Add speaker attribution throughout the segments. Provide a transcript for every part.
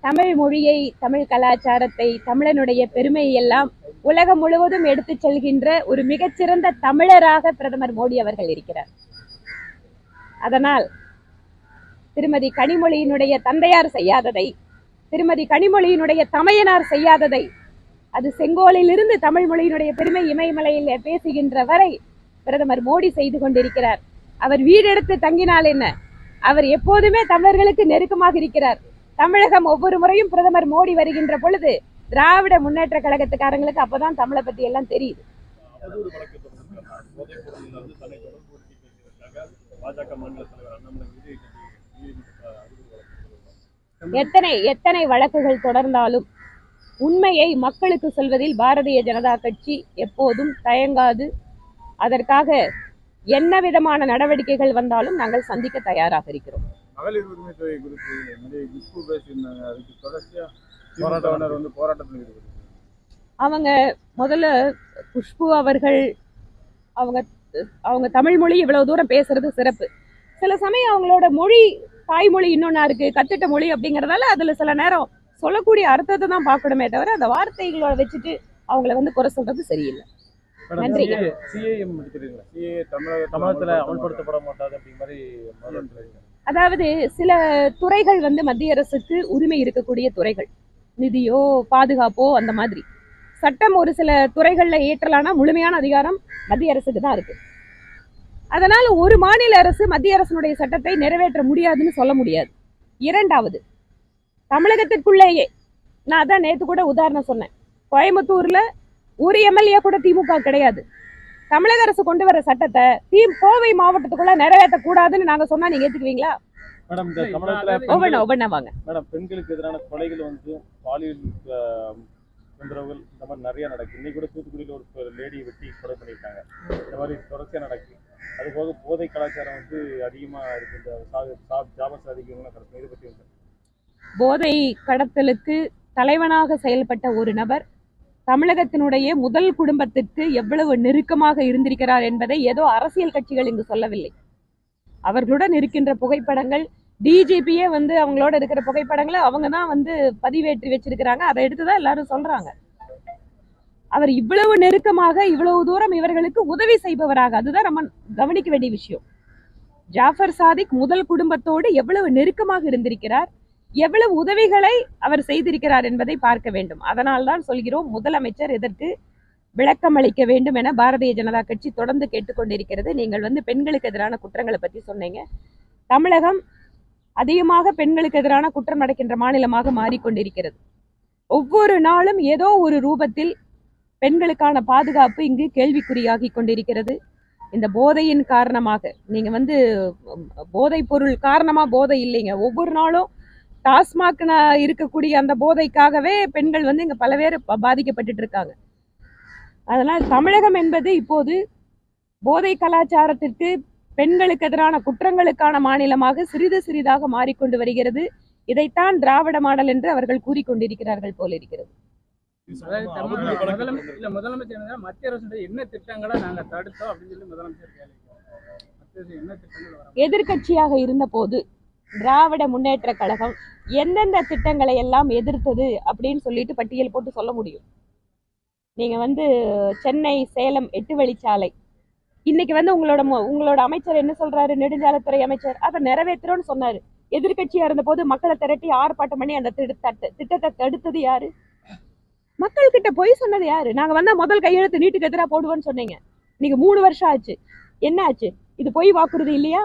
Speaker 1: தமிழ் மொழியை, தமிழ் கலாச்சாரத்தை, தமிழனுடைய பெருமையை எல்லாம் உலகம் முழுவதும் எடுத்துச் செல்கின்ற ஒரு மிகச்சிறந்த தமிழராக பிரதமர் மோடி அவர்கள் இருக்கிறார். அதனால் திருமதி கனிமொழியினுடைய தந்தையார் செய்யாததை, திருமதி கனிமொழியினுடைய தமையனார் செய்யாததை, அது செங்கோலில் இருந்து தமிழ் மொழியினுடைய பெருமை இமயமலையில் பேசுகின்ற வரை பிரதமர் மோடி செய்து கொண்டிருக்கிறார். அவர் வீடெடுத்து தங்கினால் என்ன, அவர் எப்போதுமே தமிழர்களுக்கு நெருக்கமாக இருக்கிறார். தமிழகம் ஒவ்வொரு முறையும் பிரதமர் மோடி வருகின்ற பொழுது திராவிட முன்னேற்ற கழகத்துக்காரங்களுக்கு அப்பதான் தமிழை பத்தி எல்லாம் தெரியுது. எத்தனை வழக்குகள் தொடர்ந்தாலும் உண்மையை மக்களுக்கு சொல்வதில் பாரதிய ஜனதா கட்சி எப்போதும் தயங்காது. அதற்காக என்ன விதமான நடவடிக்கைகள் வந்தாலும் நாங்கள் சந்திக்க தயாராக இருக்கிறோம்.
Speaker 2: மகளிர் உரிமை தொகை குறித்து குஷ்பு பேசியிருந்தாங்க. அதுக்கு தொடர்ச்சியா போராட்டத்தினர் போராட்டத்தில் ஈடுபடுறாங்க. அவங்க
Speaker 1: முதல்ல குஷ்பு அவர்கள் அவங்க தமிழ் மொழி இவ்வளவு தூரம் பேசுறது சிறப்பு. சில சமயம் அவங்களோட மொழி தாய்மொழி இன்னொன்னா இருக்கு, கத்துட்ட மொழி அப்படிங்கறதால அதுல சில நேரம் சொல்லக்கூடிய அர்த்தத்தை தான் பார்க்கணுமே தவிர அந்த வார்த்தைகளோட வச்சுட்டு அவங்கள குறை சொல்றது சரியில்லை. நன்றி.
Speaker 2: தமிழகத்துல அமல்படுத்தப்பட மாட்டாது அப்படிங்கிற மாதிரி.
Speaker 1: அதாவது சில துறைகள் மத்திய அரசுக்கு உரிமை இருக்கக்கூடிய துறைகள், நிதியோ பாதுகாப்போ அந்த மாதிரி. சட்டம் ஒரு சில துறைகள்ல ஏற்றலானா முழுமையான அதிகாரம் மத்திய அரசுக்கு தான் இருக்கு. அதனால ஒரு மாநில அரசு மத்திய அரசினுடைய சட்டத்தை நிறைவேற்ற முடியாதுன்னு சொல்ல முடியாது. இரண்டாவது, தமிழகத்திற்குள்ளேயே நான் அதான் நேற்று கூட உதாரணம் சொன்னேன். கோயம்புத்தூர்ல ஒரு எம்எல்ஏ கூட திமுக கிடையாது. தமிழக அரசு கொண்டு வர சட்டத்தை கோவை மாவட்டத்துக்குள்ள நிறைவேற்ற கூடாதுன்னு நாங்க சொன்னா நீங்க ஏத்துக்குவீங்களா?
Speaker 2: மேடம், இந்த தமிழகத்துல பெண்களுக்கு எதிரான கொலைகள் பாலியல் தொந்தரவுகள் இந்த மாதிரி நிறைய நடக்குது. இன்னைக்கு கூட தூத்துக்குடியில் ஒரு லேடி வெட்டி கொலை பண்ணியிருக்காங்க. இந்த மாதிரி தொடர்ச்சியா நடக்குது. அது போக போதை கலாச்சாரம் அதிகமா இருக்கு. ஜாபஸ் அதிகமாக நடக்கும். இதை பற்றி
Speaker 1: போதை கடத்தலுக்கு தலைவனாக செயல்பட்ட ஒரு நபர் தமிழகத்தினுடைய முதல் குடும்பத்திற்கு எவ்வளவு நெருக்கமாக இருந்திருக்கிறார் என்பதை ஏதோ அரசியல் கட்சிகள் இங்கு சொல்லவில்லை. அவர்களுடன் இருக்கின்ற புகைப்படங்கள், டிஜிபியே அவங்களோட இருக்கிற புகைப்படங்களை அவங்க தான் பதிவேற்றி வச்சிருக்கிறாங்க. அதை எடுத்துதான் எல்லாரும் சொல்றாங்க. அவர் இவ்வளவு நெருக்கமாக இவ்வளவு தூரம் இவர்களுக்கு உதவி செய்பவராக, அதுதான் நம்ம கவனிக்க வேண்டிய விஷயம். ஜாஃபர் சாதிக் முதல் குடும்பத்தோடு எவ்வளவு நெருக்கமாக இருந்திருக்கிறார், எவ்வளவு உதவிகளை அவர் செய்திருக்கிறார் என்பதை பார்க்க வேண்டும். அதனால்தான் சொல்கிறோம், முதலமைச்சர் இதற்கு விளக்கம் அளிக்க வேண்டும் என பாரதிய ஜனதா கட்சி தொடர்ந்து கேட்டுக்கொண்டிருக்கிறது. நீங்கள் பெண்களுக்கு எதிரான குற்றங்களை பற்றி சொன்னீங்க. தமிழகம் அதிகமாக பெண்களுக்கு எதிரான குற்றம் நடக்கின்ற மாநிலமாக மாறிக்கொண்டிருக்கிறது. ஒவ்வொரு நாளும் ஏதோ ஒரு ரூபத்தில் பெண்களுக்கான பாதுகாப்பு இங்கு கேள்விக்குறியாகி கொண்டிருக்கிறது. இந்த போதையின் காரணமாக நீங்க போதை பொருள் காரணமா போதை இல்லைங்க. ஒவ்வொரு நாளும் டாஸ்மாக் இருக்கக்கூடிய அந்த போதைக்காகவே பெண்கள் இங்க பல பேர் பாதிக்கப்பட்டு இருக்காங்க. அதனால் தமிழகம் என்பது இப்போது போதை கலாச்சாரத்திற்கு பெண்களுக்கு எதிரான குற்றங்களுக்கான மாநிலமாக சிறிது சிறிதாக மாறிக்கொண்டு வருகிறது. இதைத்தான் திராவிட மாடல் என்று அவர்கள் கூறிக்கொண்டிருக்கிறார்கள் போல இருக்கிறது.
Speaker 3: முதலமைச்சர் மத்திய அரசு என்ன திட்டங்களை நாங்க தடுத்தோம் அப்படின்னு சொல்லி முதலமைச்சர்
Speaker 1: எதிர்கட்சியாக இருந்த போது திராவிட முன்னேற்ற கழகம் எந்தெந்த திட்டங்களை எல்லாம் எதிர்த்தது அப்படின்னு சொல்லிட்டு பட்டியல் போட்டு சொல்ல முடியும். நீங்க சென்னை சேலம் 8 வழிச்சாலை இன்னைக்கு உங்களோட அமைச்சர் என்ன சொல்றாரு, நெடுஞ்சாலைத்துறை அமைச்சர் அதை நிறைவேற்றுறோம்னு சொன்னாரு. எதிர்கட்சியா இருந்த போது மக்களை திரட்டி ஆர்ப்பாட்டம் பண்ணி அந்த திட்டத்தை தடுத்தது யாரு? மக்கள் கிட்ட போய் சொன்னது யாரு? நாங்க முதல் கையெழுத்து நீட்டுக்கு எதிராக போடுவோன்னு சொன்னீங்க. நீங்க 3 வருஷம் ஆச்சு. என்ன ஆச்சு? இது பொய் வாக்குறுதி இல்லையா?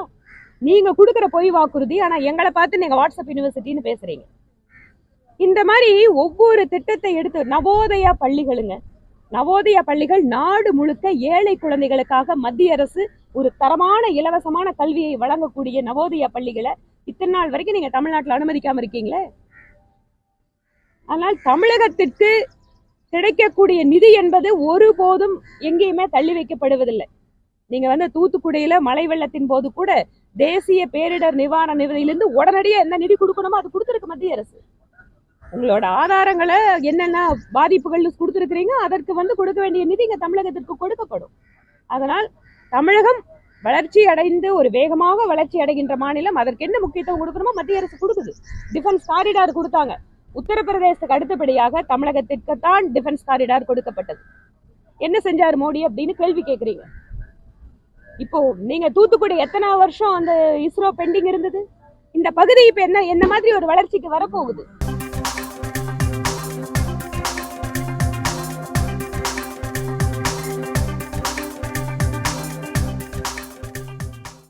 Speaker 1: நீங்க கொடுக்குற பொய் வாக்குறுதி. ஆனா எங்களை பார்த்து நீங்க வாட்ஸ்அப் யூனிவர்சிட்டின்னு பேசுறீங்க. இந்த மாதிரி ஒவ்வொரு திட்டத்தை எடுத்து நவோதயா பள்ளிகளுங்க, நவோதயா பள்ளிகள் நாடு முழுக்க ஏழை குழந்தைகளுக்காக மத்திய அரசு ஒரு தரமான இலவசமான கல்வியை வழங்கக்கூடிய நவோதயா பள்ளிகளை இத்தனை நாள் வரைக்கும் நீங்க தமிழ்நாட்டில் அனுமதிக்காம இருக்கீங்களே. ஆனால் தமிழகத்திற்கு கிடைக்கக்கூடிய நிதி என்பது ஒருபோதும் எங்கேயுமே தள்ளி வைக்கப்படுவதில்லை. நீங்க தூத்துக்குடியில மழை வெள்ளத்தின் போது கூட தேசிய பேரிடர் நிவாரண நிதியிலிருந்து உடனடியாக என்ன நிதி கொடுக்கணுமோ அது கொடுத்துருக்கு மத்திய அரசு. உங்களோட ஆதாரங்களை என்னென்ன பாதிப்புகள் கொடுத்துருக்கிறீங்க அதற்கு கொடுக்க வேண்டிய நிதி இங்க தமிழகத்திற்கு கொடுக்கப்படும். அதனால் தமிழகம் வளர்ச்சி அடைந்து ஒரு வேகமாக வளர்ச்சி அடைகின்ற மாநிலம். அதற்கு என்ன முக்கியத்துவம் கொடுக்கணுமோ மத்திய அரசு கொடுக்குது. டிஃபென்ஸ் காரிடார் கொடுத்தாங்க. உத்தரப்பிரதேசத்துக்கு அடுத்தபடியாக தமிழகத்திற்கு தான் டிஃபென்ஸ் காரிடார் கொடுக்கப்பட்டது. என்ன செஞ்சார் மோடி அப்படின்னு கேள்வி கேட்குறீங்க. இப்போ நீங்க தூத்துக்குடி எத்தனை வருஷம் அந்த இஸ்ரோ பெண்டிங் இருந்தது? இந்த பகுதி இப்ப என்ன மாதிரி ஒரு வளர்ச்சிக்கு வரப்போகுது?